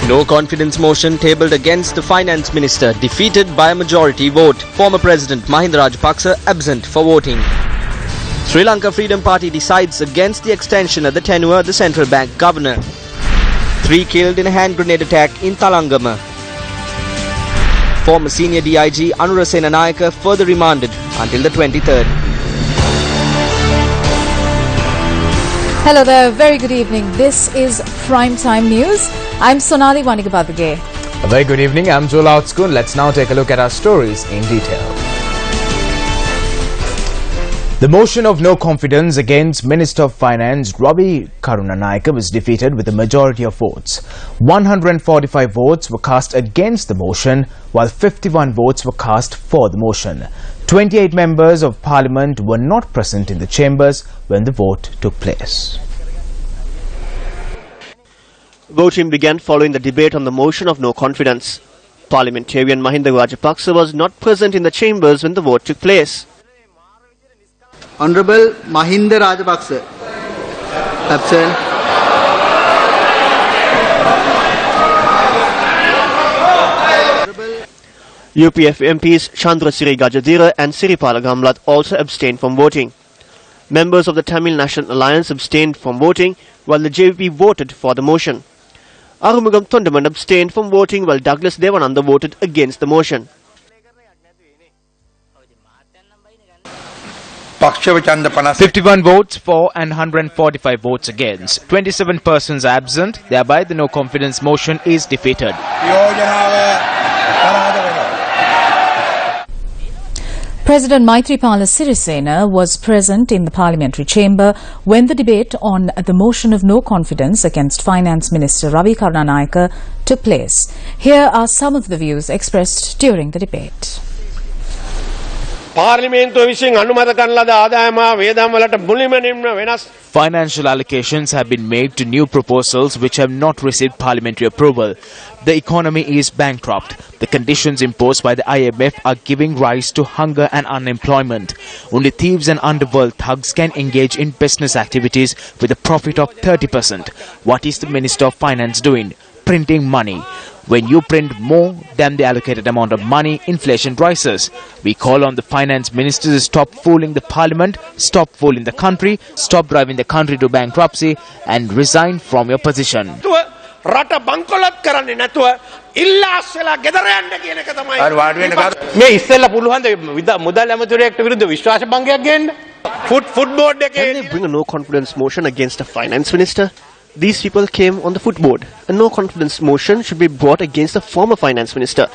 No confidence motion tabled against the finance minister defeated by a majority vote. Former President Mahinda Rajapaksa absent for voting. Sri Lanka Freedom Party decides against the extension of the tenure of the central bank governor. 3 killed in a hand grenade attack in Talangama. Former senior DIG Anurasena Nayaka further remanded until the 23rd. Hello there, very good evening. This is Primetime News. I'm Sonali Wanigabadage. A very good evening, I'm Joel Outskun. Let's now take a look at our stories in detail. The motion of no confidence against Minister of Finance Ravi Karunanayake was defeated with a majority of votes. 145 votes were cast against the motion, while 51 votes were cast for the motion. 28 members of Parliament were not present in the chambers when the vote took place. Voting began following the debate on the motion of no confidence. Parliamentarian Mahinda Rajapaksa was not present in the chambers when the vote took place. Honorable Mahinda Rajapaksa. Absent. UPF MPs Chandrasiri Gajadira and Siripala Gamlat also abstained from voting. Members of the Tamil National Alliance abstained from voting while the JVP voted for the motion. Arumugam Thondaman abstained from voting while Douglas Devananda voted against the motion. 51 votes for and 145 votes against. 27 persons absent, thereby the no confidence motion is defeated. President Maithripala Sirisena was present in the parliamentary chamber when the debate on the motion of no confidence against Finance Minister Ravi Karunanayake took place. Here are some of the views expressed during the debate. Financial allocations have been made to new proposals which have not received parliamentary approval. The economy is bankrupt. The conditions imposed by the IMF are giving rise to hunger and unemployment. Only thieves and underworld thugs can engage in business activities with a profit of 30%. What is the Minister of Finance doing? Printing money. When you print more than the allocated amount of money, inflation rises. We call on the finance minister to stop fooling the parliament, stop fooling the country, stop driving the country to bankruptcy and resign from your position. Can they bring a no confidence motion against the finance minister? These people came on the footboard. A no confidence motion should be brought against the former finance minister.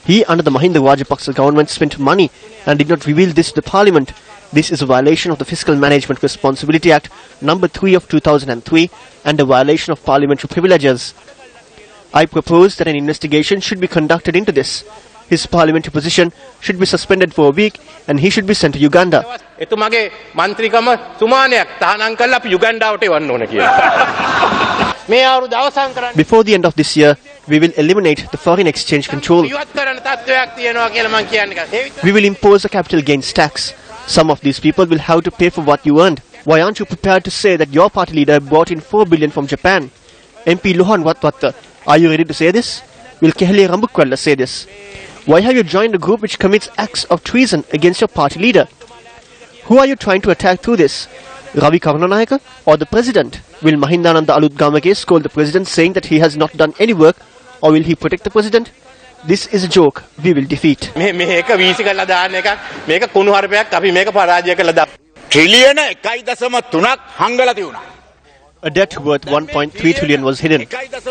He, under the Mahinda Rajapaksa government, spent money and did not reveal this to the parliament. This is a violation of the Fiscal Management Responsibility Act number 3 of 2003 and a violation of parliamentary privileges. I propose that an investigation should be conducted into this. His parliamentary position should be suspended for a week and he should be sent to Uganda. Before the end of this year, we will eliminate the foreign exchange control. We will impose a capital gains tax. Some of these people will have to pay for what you earned. Why aren't you prepared to say that your party leader brought in 4 billion from Japan? MP Luhan Watwatta, are you ready to say this? Will Kehli Rambukwalla say this? Why have you joined a group which commits acts of treason against your party leader? Who are you trying to attack through this? Ravi Karunanayake or the president? Will Mahindananda Alutgamage scold the president saying that he has not done any work, or will he protect the president? This is a joke we will defeat. A debt worth 1.3 trillion was hidden.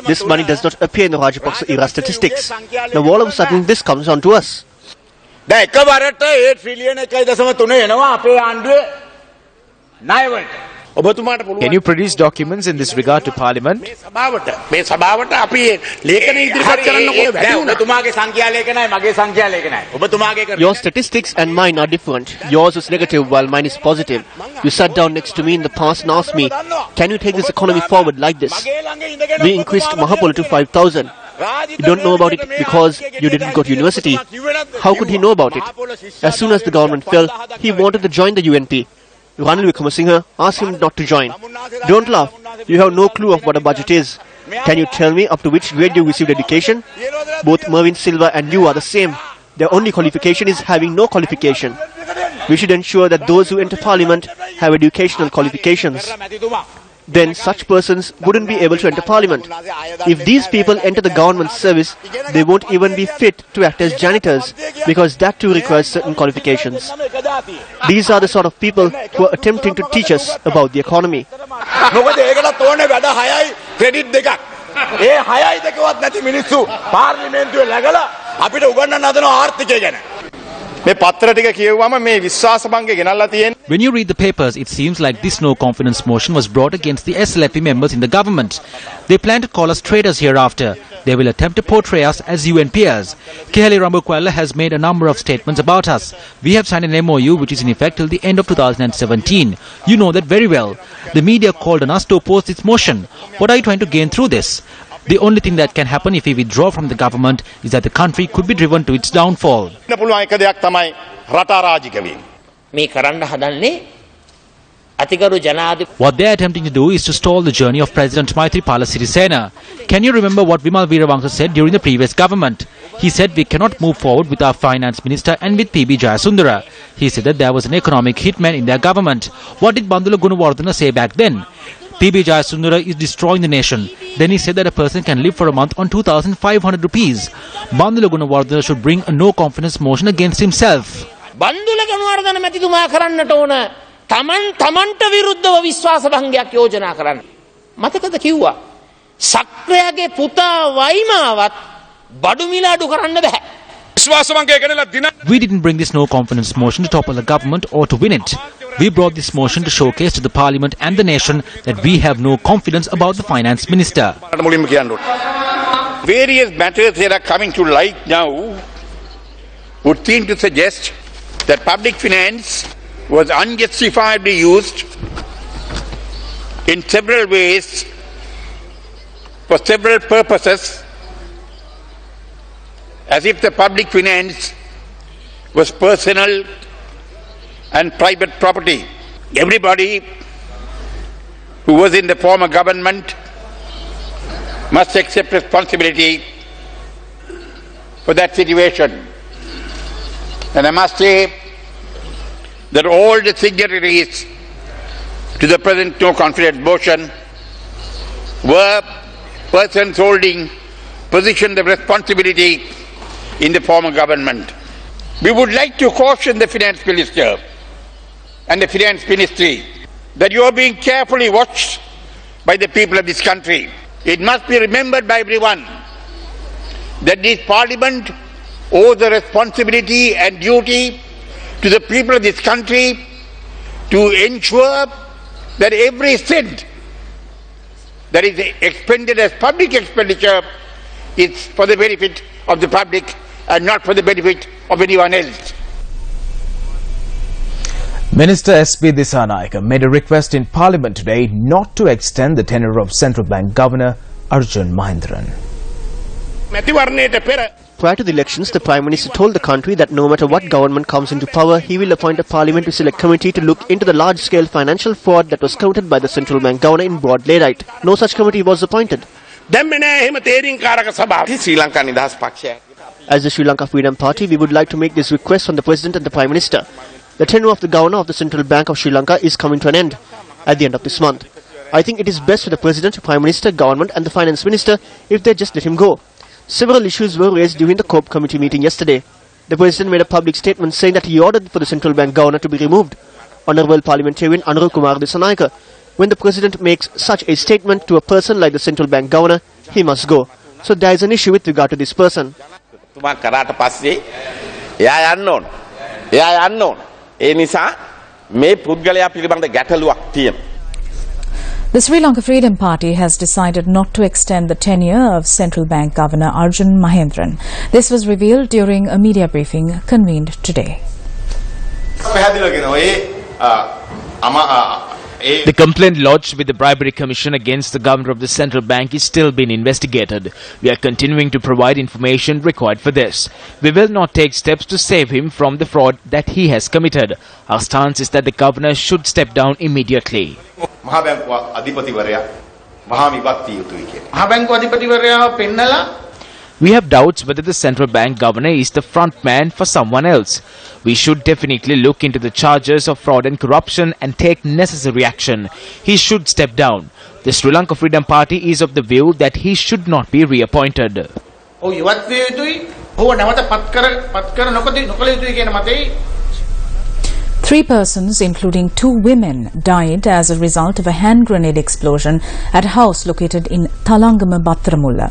This money does not appear in the Rajapaksa era statistics. Now all of a sudden this comes on to us. Can you produce documents in this regard to Parliament? Your statistics and mine are different. Yours is negative while mine is positive. You sat down next to me in the past and asked me, can you take this economy forward like this? We increased Mahapolo to 5,000. You don't know about it because you didn't go to university. How could he know about it? As soon as the government fell, he wanted to join the UNP. Ranil Wickramasinghe asked him not to join. Don't laugh. You have no clue of what a budget is. Can you tell me up to which grade you received education? Both Mervyn Silva and you are the same. Their only qualification is having no qualification. We should ensure that those who enter Parliament have educational qualifications. Then such persons wouldn't be able to enter Parliament. If these people enter the government service, they won't even be fit to act as janitors because that too requires certain qualifications. These are the sort of people who are attempting to teach us about the economy. When you read the papers, it seems like this no-confidence motion was brought against the SLFP members in the government. They plan to call us traitors hereafter. They will attempt to portray us as UNPers. Kehali Rambukwala has made a number of statements about us. We have signed an MOU which is in effect till the end of 2017. You know that very well. The media called on us to oppose this motion. What are you trying to gain through this? The only thing that can happen if we withdraw from the government is that the country could be driven to its downfall. What they are attempting to do is to stall the journey of President Maithripala Sirisena. Can you remember what Vimal Veerawangsa said during the previous government? He said we cannot move forward with our finance minister and with PB Jayasundara. He said that there was an economic hitman in their government. What did Bandula Gunawardena say back then? PB Jayasundara is destroying the nation. Then he said that a person can live for a month on 2,500 rupees. Bandula Gunawardena should bring a no-confidence motion against himself. Bandula Gunawardena මැතිතුමා කරන්නට ඕන තමන්ට විරුද්ධව විශ්වාස භංගයක් යෝජනා කරන්න. මතකද කිව්වා? සක්‍රයාගේ පුතා වයිමාවත් බඩු මිල අඩු කරන්න බෑ. We didn't bring this no-confidence motion to topple the government or to win it. We brought this motion to showcase to the parliament and the nation that we have no confidence about the finance minister. Various matters that are coming to light now would seem to suggest that public finance was unjustifiably used in several ways for several purposes, as if the public finance was personal and private property. Everybody who was in the former government must accept responsibility for that situation. And I must say that all the signatories to the present no confidence motion were persons holding positions of responsibility in the former government. We would like to caution the finance minister and the finance ministry that you are being carefully watched by the people of this country. It must be remembered by everyone that this parliament owes a responsibility and duty to the people of this country to ensure that every cent that is expended as public expenditure is for the benefit of the public and not for the benefit of anyone else. Minister S.P. Dissanayake made a request in Parliament today not to extend the tenure of Central Bank Governor Arjun Mahindran. Prior to the elections, the Prime Minister told the country that no matter what government comes into power, he will appoint a parliamentary select committee to look into the large-scale financial fraud that was committed by the Central Bank Governor in broad daylight. No such committee was appointed. As the Sri Lanka Freedom Party, we would like to make this request from the President and the Prime Minister. The tenure of the Governor of the Central Bank of Sri Lanka is coming to an end at the end of this month. I think it is best for the President, Prime Minister, Government and the Finance Minister if they just let him go. Several issues were raised during the COPE committee meeting yesterday. The President made a public statement saying that he ordered for the Central Bank Governor to be removed. Honourable Parliamentarian Anuru Kumar Dissanayake, when the President makes such a statement to a person like the Central Bank Governor, he must go. So there is an issue with regard to this person. The Sri Lanka Freedom Party has decided not to extend the tenure of Central Bank Governor Arjun Mahendran. This was revealed during a media briefing convened today. The complaint lodged with the Bribery Commission against the Governor of the Central Bank is still being investigated. We are continuing to provide information required for this. We will not take steps to save him from the fraud that he has committed. Our stance is that the Governor should step down immediately. We have doubts whether the Central Bank Governor is the front man for someone else. We should definitely look into the charges of fraud and corruption and take necessary action. He should step down. The Sri Lanka Freedom Party is of the view that he should not be reappointed. Three persons, including 2 women, died as a result of a hand grenade explosion at a house located in Thalangama, Battaramulla.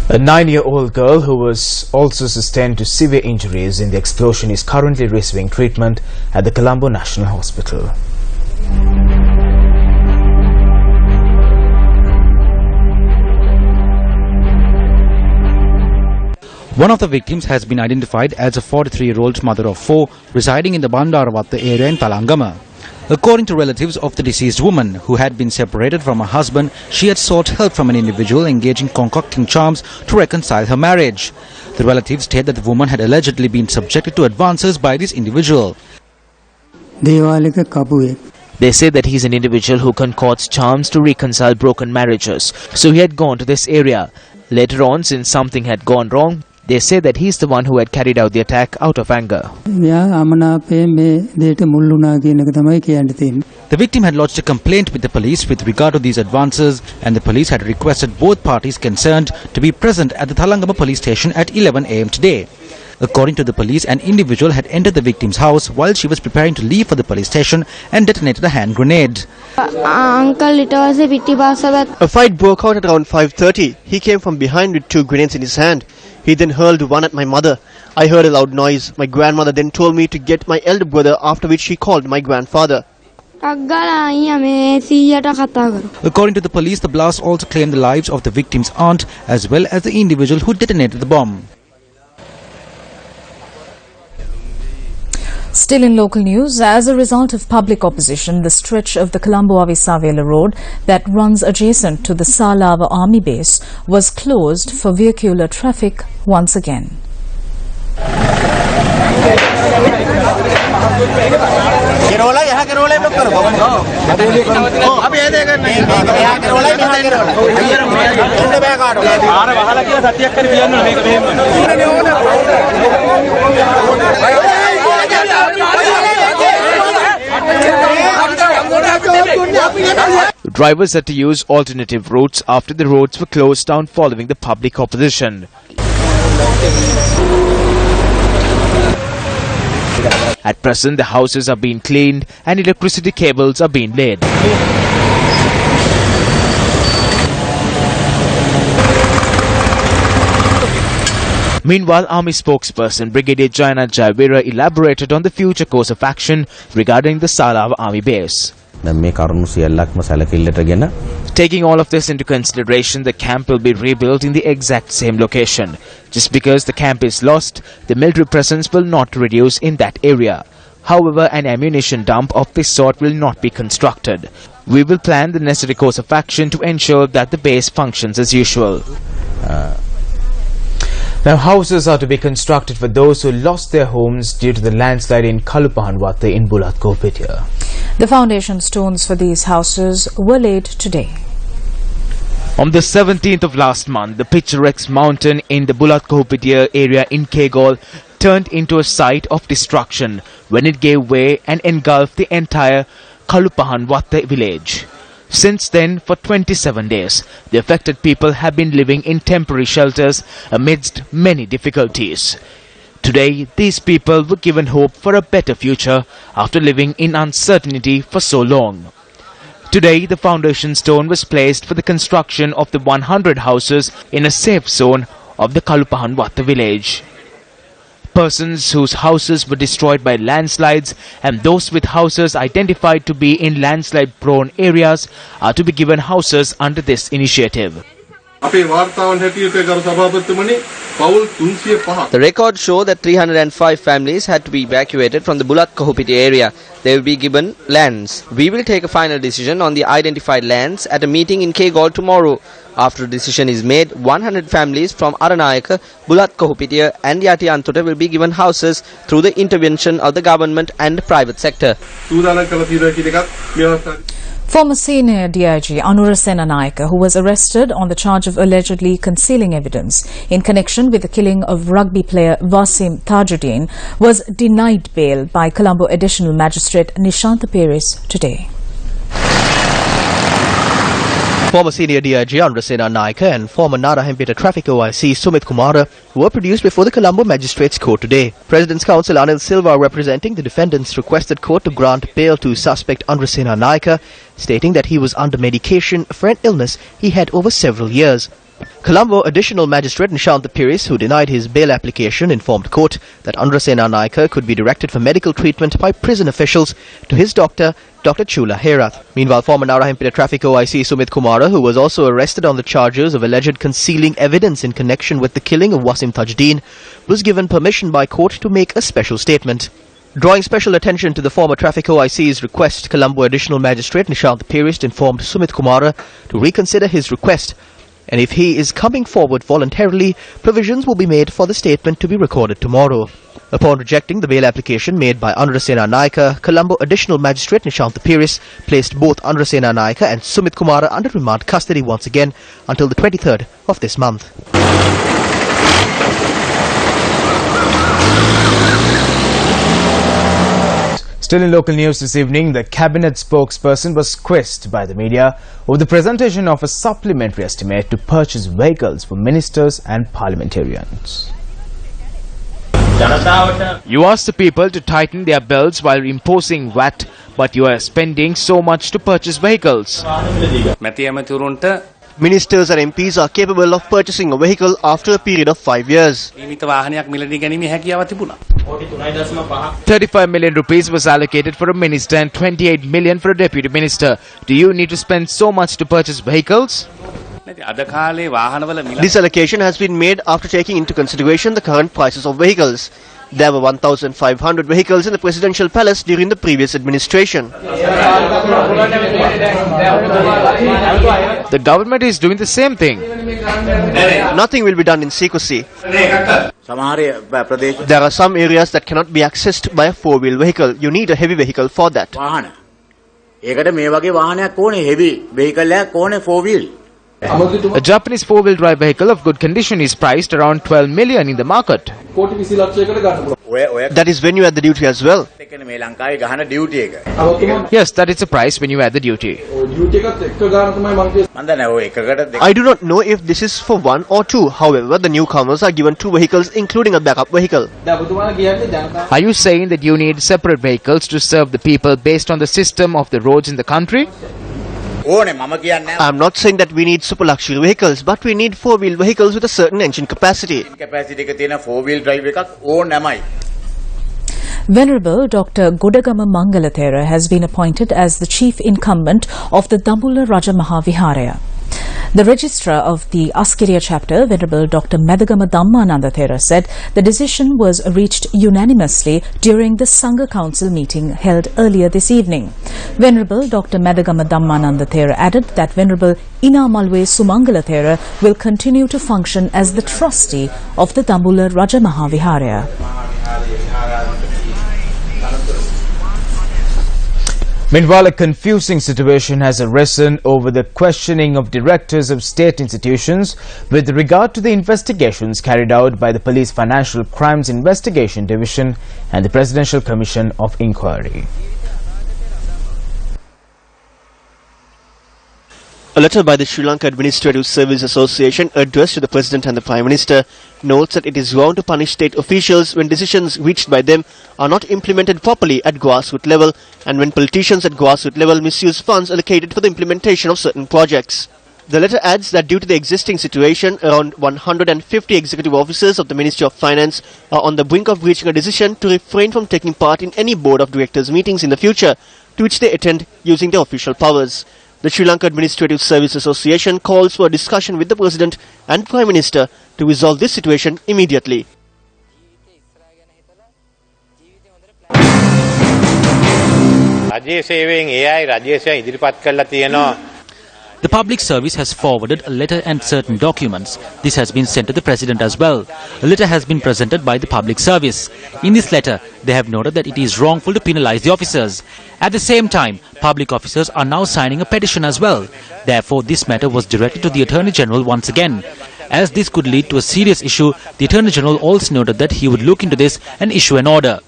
A 9-year-old girl who was also sustained to severe injuries in the explosion is currently receiving treatment at the Colombo National Hospital. One of the victims has been identified as a 43-year-old mother of 4 residing in the Bandaravatta area in Thalangama. According to relatives of the deceased woman, who had been separated from her husband, she had sought help from an individual engaged in concocting charms to reconcile her marriage. The relatives state that the woman had allegedly been subjected to advances by this individual. They say that he's an individual who concocts charms to reconcile broken marriages. So he had gone to this area. Later on, since something had gone wrong, they say that he's the one who had carried out the attack out of anger. The victim had lodged a complaint with the police with regard to these advances, and the police had requested both parties concerned to be present at the Thalangama police station at 11 a.m. today. According to the police, an individual had entered the victim's house while she was preparing to leave for the police station and detonated a hand grenade. A fight broke out at around 5:30. He came from behind with 2 grenades in his hand. He then hurled one at my mother. I heard a loud noise. My grandmother then told me to get my elder brother, after which she called my grandfather. According to the police, the blast also claimed the lives of the victim's aunt as well as the individual who detonated the bomb. Still in local news, as a result of public opposition, the stretch of the Colombo-Avisavela road that runs adjacent to the Sava army base was closed for vehicular traffic once again. Drivers had to use alternative routes after the roads were closed down following the public opposition. At present, the houses are being cleaned and electricity cables are being laid. Meanwhile, Army spokesperson Brigadier Jayana Jayavira elaborated on the future course of action regarding the Sava army base. Taking all of this into consideration, the camp will be rebuilt in the exact same location. Just because the camp is lost, the military presence will not reduce in that area. However, an ammunition dump of this sort will not be constructed. We will plan the necessary course of action to ensure that the base functions as usual. Now, houses are to be constructed for those who lost their homes due to the landslide in Kalupahanwate in Bulatkopetia. The foundation stones for these houses were laid today. On the 17th of last month, the picturesque mountain in the Bulatkopetia area in Kegol turned into a site of destruction when it gave way and engulfed the entire Kalupahanwate village. Since then, for 27 days, the affected people have been living in temporary shelters amidst many difficulties. Today, these people were given hope for a better future after living in uncertainty for so long. Today, the foundation stone was placed for the construction of the 100 houses in a safe zone of the Kalupahanwate village. Persons whose houses were destroyed by landslides and those with houses identified to be in landslide-prone areas are to be given houses under this initiative. The records show that 305 families had to be evacuated from the Bulat Kahupiti area. They will be given lands. We will take a final decision on the identified lands at a meeting in Kegol tomorrow. After a decision is made, 100 families from Aranayaka, Bulat Kahupitiya and Yati Antota will be given houses through the intervention of the government and private sector. Former senior DIG Anura Senanayake, who was arrested on the charge of allegedly concealing evidence in connection with the killing of rugby player Wasim Tajuddin, was denied bail by Colombo Additional Magistrate Nishant Peris today. Former senior DIG Anura Senanayake and former Narahempeta Traffic OIC Sumit Kumara were produced before the Colombo Magistrates Court today. President's Counsel Anil Silva, representing the defendants, requested court to grant bail to suspect Anura Senanayake, stating that he was under medication for an illness he had over several years. Colombo Additional Magistrate Nishant Peris, who denied his bail application, informed court that Anura Senanayake could be directed for medical treatment by prison officials to his doctor, Dr. Chula Herath. Meanwhile, former Narahempeta Traffic OIC Sumit Kumara, who was also arrested on the charges of alleged concealing evidence in connection with the killing of Wasim Tajuddin, was given permission by court to make a special statement. Drawing special attention to the former Traffic OIC's request, Colombo Additional Magistrate Nishant Peris informed Sumit Kumara to reconsider his request, and if he is coming forward voluntarily, provisions will be made for the statement to be recorded tomorrow. Upon rejecting the bail application made by Anura Senanayake, Colombo Additional Magistrate Nishant Peris placed both Anura Senanayake and Sumit Kumara under remand custody once again until the 23rd of this month. Still in local news this evening, the cabinet spokesperson was quizzed by the media over the presentation of a supplementary estimate to purchase vehicles for ministers and parliamentarians. You asked the people to tighten their belts while imposing VAT, but you are spending so much to purchase vehicles. Ministers and MPs are capable of purchasing a vehicle after a period of 5 years. 35 million rupees was allocated for a minister and 28 million for a deputy minister. Do you need to spend so much to purchase vehicles? This allocation has been made after taking into consideration the current prices of vehicles. There were 1,500 vehicles in the presidential palace during the previous administration. The government is doing the same thing. Nothing will be done in secrecy. There are some areas that cannot be accessed by a four-wheel vehicle. You need a heavy vehicle for that. A Japanese four-wheel drive vehicle of good condition is priced around 12 million in the market. That is when you add the duty as well. Yes, that is the price when you add the duty. I do not know if this is for one or two. However, the newcomers are given two vehicles including a backup vehicle. Are you saying that you need separate vehicles to serve the people based on the system of the roads in the country? I am not saying that we need super luxury vehicles, but we need four-wheel vehicles with a certain engine capacity. Venerable Dr. Godagama Mangalathera has been appointed as the chief incumbent of the Dambulla Raja Mahaviharaya. The registrar of the Askiriya chapter, Venerable Dr. Medagama Dhammanandathera, said the decision was reached unanimously during the Sangha Council meeting held earlier this evening. Venerable Dr. Medagama Dhammanandathera added that Venerable Inamalwe Sumangalathera will continue to function as the trustee of the Dambulla Raja Mahaviharaya. Meanwhile, a confusing situation has arisen over the questioning of directors of state institutions with regard to the investigations carried out by the Police Financial Crimes Investigation Division and the Presidential Commission of Inquiry. A letter by the Sri Lanka Administrative Service Association addressed to the President and the Prime Minister notes that it is wrong to punish state officials when decisions reached by them are not implemented properly at grassroots level and when politicians at grassroots level misuse funds allocated for the implementation of certain projects. The letter adds that due to the existing situation, around 150 executive officers of the Ministry of Finance are on the brink of reaching a decision to refrain from taking part in any board of directors meetings in the future, to which they attend using their official powers. The Sri Lanka Administrative Service Association calls for a discussion with the President and Prime Minister to resolve this situation immediately. The public service has forwarded a letter and certain documents. This has been sent to the President as well. A letter has been presented by the public service. In this letter, they have noted that it is wrongful to penalize the officers. At the same time, public officers are now signing a petition as well. Therefore, this matter was directed to the Attorney General once again. As this could lead to a serious issue, the Attorney General also noted that he would look into this and issue an order.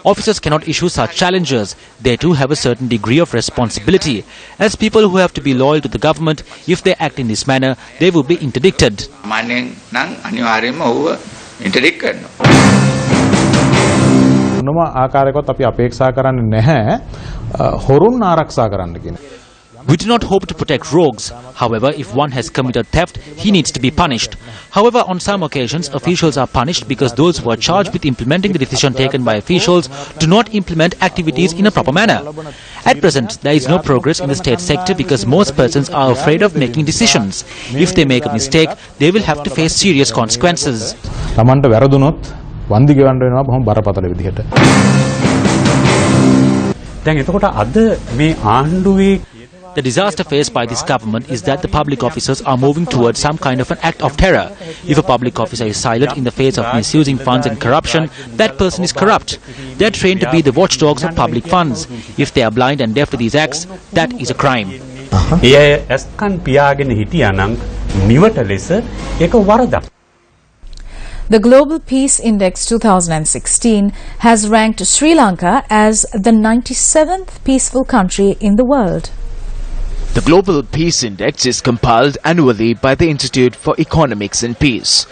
Officers cannot issue such challenges. They too have a certain degree of responsibility. As people who have to be loyal to the government, if they act in this manner, they will be interdicted. We do not hope to protect rogues. However, if one has committed theft, he needs to be punished. However, on some occasions, officials are punished because those who are charged with implementing the decision taken by officials do not implement activities in a proper manner. At present, there is no progress in the state sector because most persons are afraid of making decisions. If they make a mistake, they will have to face serious consequences. The disaster faced by this government is that the public officers are moving towards some kind of an act of terror. If a public officer is silent in the face of misusing funds and corruption, that person is corrupt. They are trained to be the watchdogs of public funds. If they are blind and deaf to these acts, that is a crime. The Global Peace Index 2016 has ranked Sri Lanka as the 97th peaceful country in the world. The Global Peace Index is compiled annually by the Institute for Economics and Peace.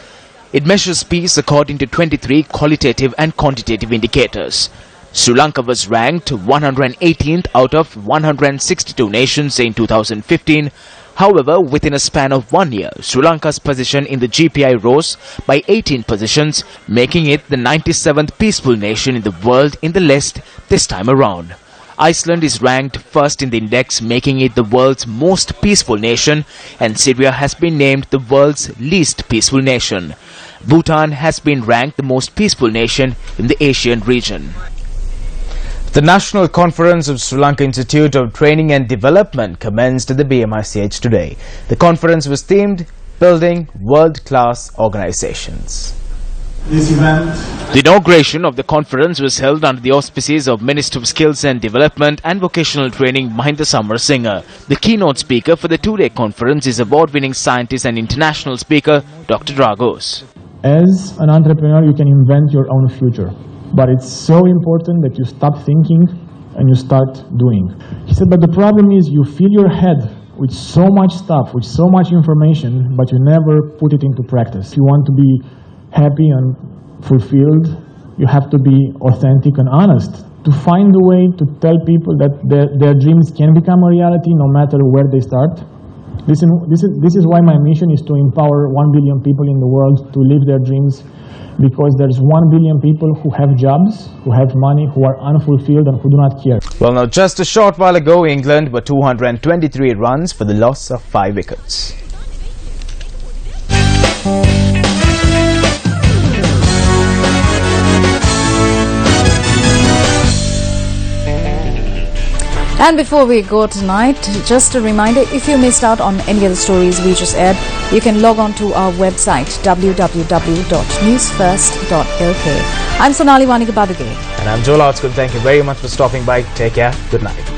It measures peace according to 23 qualitative and quantitative indicators. Sri Lanka was ranked 118th out of 162 nations in 2015. However, within a span of 1 year, Sri Lanka's position in the GPI rose by 18 positions, making it the 97th peaceful nation in the world in the list this time around. Iceland is ranked first in the index, making it the world's most peaceful nation, and Syria has been named the world's least peaceful nation. Bhutan has been ranked the most peaceful nation in the Asian region. The National Conference of Sri Lanka Institute of Training and Development commenced at the BMICH today. The conference was themed Building World-Class Organizations. The inauguration of the conference was held under the auspices of Minister of Skills and Development and Vocational Training Mahinda Samarasinghe. The keynote speaker for the two-day conference is award-winning scientist and international speaker Dr. Dragos. As an entrepreneur, you can invent your own future, but it's so important that you stop thinking and you start doing. He said, but the problem is you fill your head with so much stuff, with so much information, but you never put it into practice. If you want to be happy and fulfilled, you have to be authentic and honest. To find a way to tell people that their dreams can become a reality no matter where they start. This is why my mission is to empower 1 billion people in the world to live their dreams, because there's 1 billion people who have jobs, who have money, who are unfulfilled and who do not care. Well, now just a short while ago, England were 223 runs for the loss of 5 wickets. And before we go tonight, just a reminder, if you missed out on any of the stories we just aired, you can log on to our website www.newsfirst.lk. I'm Sonali Vanigabaduge. And I'm Joel Outskun. Thank you very much for stopping by. Take care. Good night.